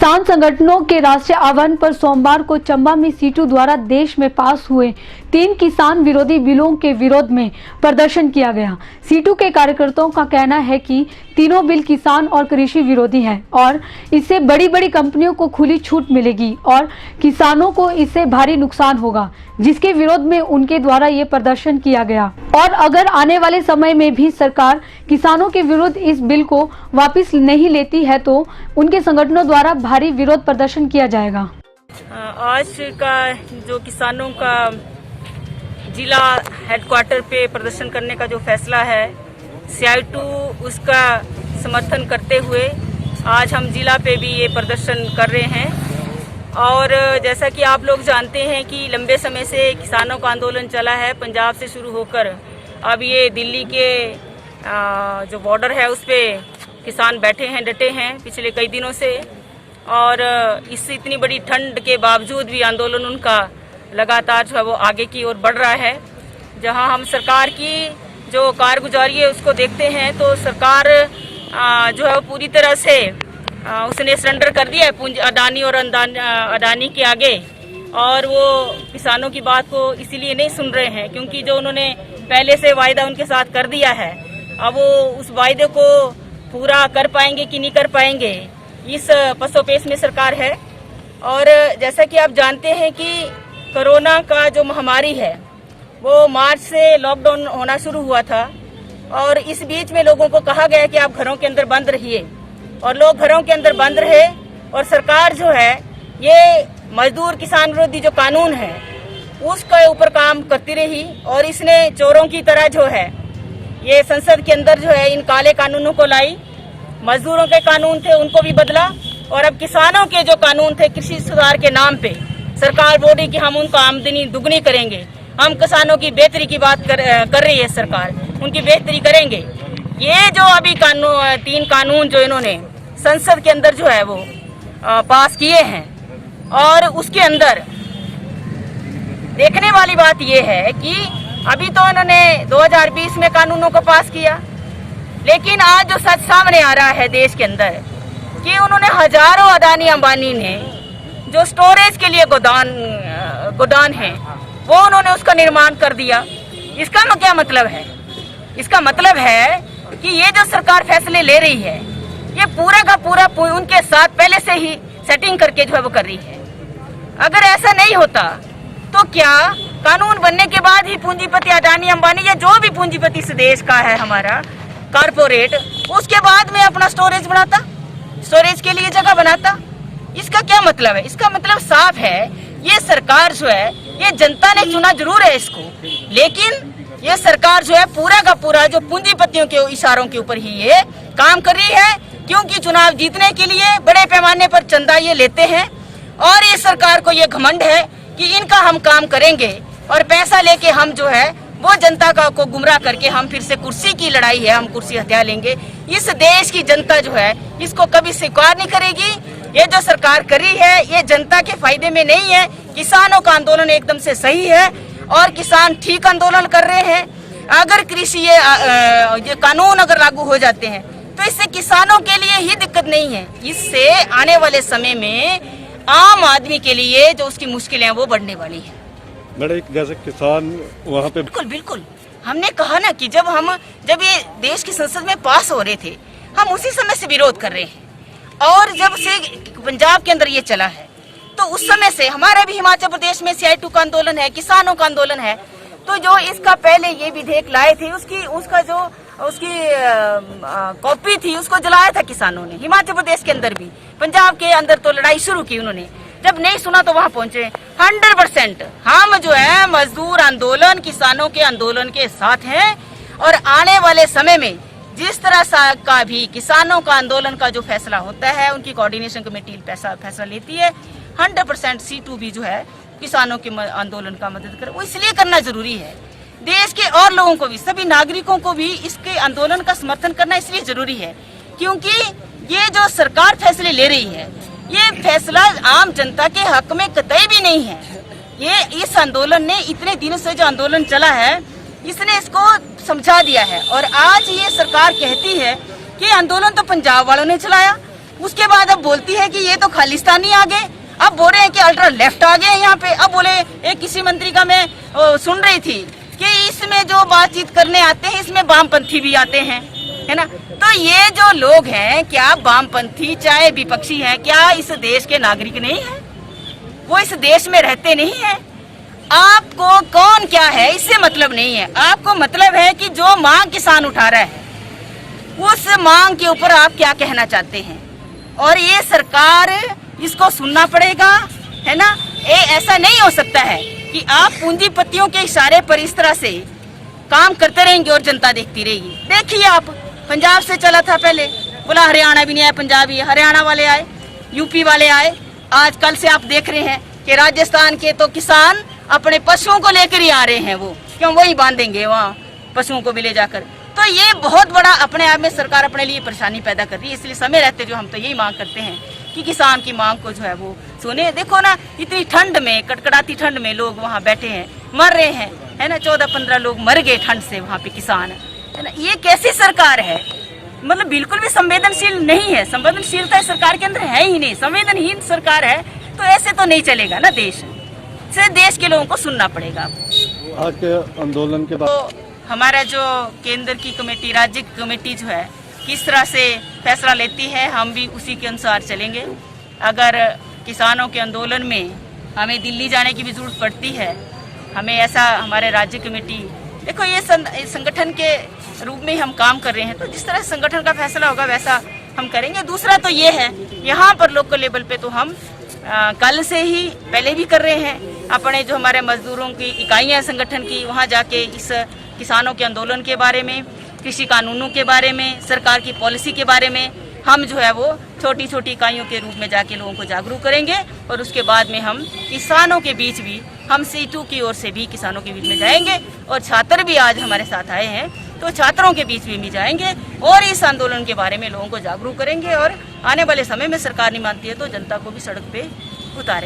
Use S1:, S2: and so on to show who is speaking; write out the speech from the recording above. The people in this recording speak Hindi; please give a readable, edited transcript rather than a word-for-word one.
S1: किसान संगठनों के राष्ट्रीय आह्वान पर सोमवार को चंबा में सीटू द्वारा देश में पास हुए 3 किसान विरोधी बिलों के विरोध में प्रदर्शन किया गया। सीटू के कार्यकर्ताओं का कहना है कि तीनों बिल किसान और कृषि विरोधी हैं और इससे बड़ी बड़ी कंपनियों को खुली छूट मिलेगी और किसानों को इससे भारी नुकसान होगा, जिसके विरोध में उनके द्वारा ये प्रदर्शन किया गया। और अगर आने वाले समय में भी सरकार किसानों के विरुद्ध इस बिल को वापस नहीं लेती है तो उनके संगठनों द्वारा भारी विरोध प्रदर्शन किया जाएगा।
S2: आज का जो किसानों का जिला हेडक्वार्टर पे प्रदर्शन करने का जो फैसला है, CI2 उसका समर्थन करते हुए आज हम जिला पे भी ये प्रदर्शन कर रहे हैं। और जैसा कि आप लोग जानते हैं कि लंबे समय से किसानों का आंदोलन चला है, पंजाब से शुरू होकर अब ये दिल्ली के जो बॉर्डर है उस पर किसान बैठे हैं, डटे हैं पिछले कई दिनों से। और इस इतनी बड़ी ठंड के बावजूद भी आंदोलन उनका लगातार जो है वो आगे की ओर बढ़ रहा है। जहां हम सरकार की जो कारगुजारी है उसको देखते हैं तो सरकार जो है पूरी तरह से उसने सरेंडर कर दिया है अडानी और अडानी के आगे। और वो किसानों की बात को इसीलिए नहीं सुन रहे हैं क्योंकि जो उन्होंने पहले से वायदा उनके साथ कर दिया है, अब वो उस वायदे को पूरा कर पाएंगे कि नहीं कर पाएंगे, इस पसोपेश में सरकार है। और जैसा कि आप जानते हैं कि कोरोना का जो महामारी है वो मार्च से लॉकडाउन होना शुरू हुआ था और इस बीच में लोगों को कहा गया कि आप घरों के अंदर बंद रहिए और लोग घरों के अंदर बंद रहे। और सरकार जो है ये मजदूर किसान विरोधी जो कानून है उसके ऊपर काम करती रही और इसने चोरों की तरह जो है ये संसद के अंदर जो है इन काले कानूनों को लाई। मजदूरों के कानून थे उनको भी बदला और अब किसानों के जो कानून थे कृषि सुधार के नाम पे सरकार बोली कि हम उनका आमदनी दुगनी करेंगे, हम किसानों की बेहतरी की बात कर रही है सरकार, उनकी बेहतरी करेंगे। ये जो अभी 3 कानून जो इन्होंने संसद के अंदर जो है वो पास किए हैं और उसके अंदर देखने वाली बात ये है कि अभी तो इन्होंने 2020 में कानूनों को पास किया, लेकिन आज जो सच सामने आ रहा है देश के अंदर कि उन्होंने हजारों अडानी अंबानी ने जो स्टोरेज के लिए गोदान है वो उन्होंने उसका निर्माण कर दिया। इसका क्या मतलब है? इसका मतलब है कि ये जो सरकार फैसले ले रही है ये पूरा का पूरा उनके साथ पहले से ही सेटिंग करके जो है वो कर रही है। अगर ऐसा नहीं होता तो क्या कानून बनने के बाद ही पूंजीपति अडानी अंबानी या जो भी पूंजीपति इस देश का है हमारा कारपोरेट उसके बाद में अपना स्टोरेज बनाता, स्टोरेज के लिए जगह बनाता? इसका क्या मतलब है? इसका मतलब साफ है ये सरकार जो है ये जनता ने चुना जरूर है इसको, लेकिन ये सरकार जो है पूरा का पूरा जो पूंजीपतियों के इशारों के ऊपर ही ये काम कर रही है, क्योंकि चुनाव जीतने के लिए बड़े पैमाने पर चंदा ये लेते हैं और ये सरकार को ये घमंड है कि इनका हम काम करेंगे और पैसा लेके हम जो है वो जनता को गुमराह करके हम फिर से कुर्सी की लड़ाई है, हम कुर्सी हत्या लेंगे। इस देश की जनता जो है इसको कभी स्वीकार नहीं करेगी। ये जो सरकार करी है ये जनता के फायदे में नहीं है। किसानों का आंदोलन एकदम से सही है और किसान ठीक आंदोलन कर रहे हैं। अगर कृषि ये कानून अगर लागू हो जाते हैं तो इससे किसानों के लिए ही दिक्कत नहीं है, इससे आने वाले समय में आम आदमी के लिए जो उसकी मुश्किलें हैं वो बढ़ने वाली है।
S3: मैडम जैसे किसान वहाँ पे
S2: बिल्कुल हमने कहा ना कि जब ये देश की संसद में पास हो रहे थे हम उसी समय से विरोध कर रहे हैं और जब से पंजाब के अंदर ये चला है तो उस समय से हमारा भी हिमाचल प्रदेश में CI2 का आंदोलन है, किसानों का आंदोलन है। तो जो इसका पहले ये विधेयक लाए थे उसकी कॉपी थी उसको जलाया था किसानों ने हिमाचल प्रदेश के अंदर भी, पंजाब के अंदर तो लड़ाई शुरू की उन्होंने। जब नहीं सुना तो वहां पहुंचे। 100% हम जो है मजदूर आंदोलन किसानों के आंदोलन के साथ हैं और आने वाले समय में जिस तरह का भी किसानों का आंदोलन का जो फैसला होता है उनकी कोऑर्डिनेशन कमेटी फैसला लेती है। 100% C2 भी जो है किसानों के आंदोलन का मदद करे, वो इसलिए करना जरूरी है। देश के और लोगों को भी, सभी नागरिकों को भी इसके आंदोलन का समर्थन करना इसलिए जरूरी है क्योंकि ये जो सरकार फैसले ले रही है ये फैसला आम जनता के हक में कतई भी नहीं है। ये इस आंदोलन ने इतने दिनों से जो आंदोलन चला है इसने इसको समझा दिया है और आज ये सरकार कहती है कि आंदोलन तो पंजाब वालों ने चलाया, उसके बाद अब बोलती है कि ये तो खालिस्तानी आ गए, अब बोल रहे हैं कि अल्ट्रा लेफ्ट आ गए यहाँ पे। अब बोले एक किसी मंत्री का मैं सुन रही थी कि इसमें जो बातचीत करने आते हैं इसमें वामपंथी भी आते हैं, है ना। तो ये जो लोग हैं, क्या वामपंथी चाहे विपक्षी हैं, क्या इस देश के नागरिक नहीं है? वो इस देश में रहते नहीं है? आपको कौन क्या है इससे मतलब नहीं है। आपको मतलब है कि जो मांग किसान उठा रहा है उस मांग के ऊपर आप क्या कहना चाहते हैं, और ये सरकार इसको सुनना पड़ेगा, है ना। ऐसा नहीं हो सकता है कि आप पूंजीपतियों के इशारे पर इस तरह से काम करते रहेंगे और जनता देखती रहेगी। देखिए आप, पंजाब से चला था पहले, बोला हरियाणा भी नहीं आया, पंजाब ही, हरियाणा वाले आए, यूपी वाले आए। आज कल से आप देख रहे हैं कि राजस्थान के तो किसान अपने पशुओं को लेकर ही आ रहे हैं, वो क्यों वही बांधेंगे वहाँ पशुओं को भी ले जाकर। तो ये बहुत बड़ा अपने आप में सरकार अपने लिए परेशानी पैदा कर रही है। इसलिए समय रहते जो हम तो यही मांग करते हैं कि किसान की मांग को जो है वो सुने। देखो ना, इतनी ठंड में, कड़कड़ाती ठंड में लोग वहाँ बैठे हैं, मर रहे हैं, है ना। 14-15 लोग मर गए ठंड से वहाँ पे किसान, है ना। ये कैसी सरकार है? मतलब बिल्कुल भी संवेदनशील नहीं है। संवेदनशीलता सरकार के अंदर है ही नहीं, संवेदनहीन सरकार है। तो ऐसे तो नहीं चलेगा ना देश से। देश के लोगों को सुनना पड़ेगा।
S3: आज के आंदोलन के बाद
S2: तो हमारा जो केंद्र की कमेटी, राज्य की कमेटी जो है किस तरह से फैसला लेती है, हम भी उसी के अनुसार चलेंगे। अगर किसानों के आंदोलन में हमें दिल्ली जाने की भी जरूरत पड़ती है, हमें ऐसा हमारे राज्य कमेटी, देखो ये संगठन के रूप में हम काम कर रहे हैं, तो जिस तरह संगठन का फैसला होगा वैसा हम करेंगे। दूसरा तो ये है, यहाँ पर लोकल लेवल पे तो हम कल से ही पहले भी कर रहे हैं, अपने जो हमारे मजदूरों की इकाइयाँ संगठन की, वहाँ जाके इस किसानों के आंदोलन के बारे में, कृषि कानूनों के बारे में, सरकार की पॉलिसी के बारे में हम जो है वो छोटी छोटी इकाइयों के रूप में जाके लोगों को जागरूक करेंगे। और उसके बाद में हम किसानों के बीच भी, हम सीटू की ओर से भी किसानों के बीच में जाएंगे, और छात्र भी आज हमारे साथ आए हैं तो छात्रों के बीच में भी जाएंगे और इस आंदोलन के बारे में लोगों को जागरूक करेंगे। और आने वाले समय में सरकार नहीं मानती है तो जनता को भी सड़क पे उतारेंगे।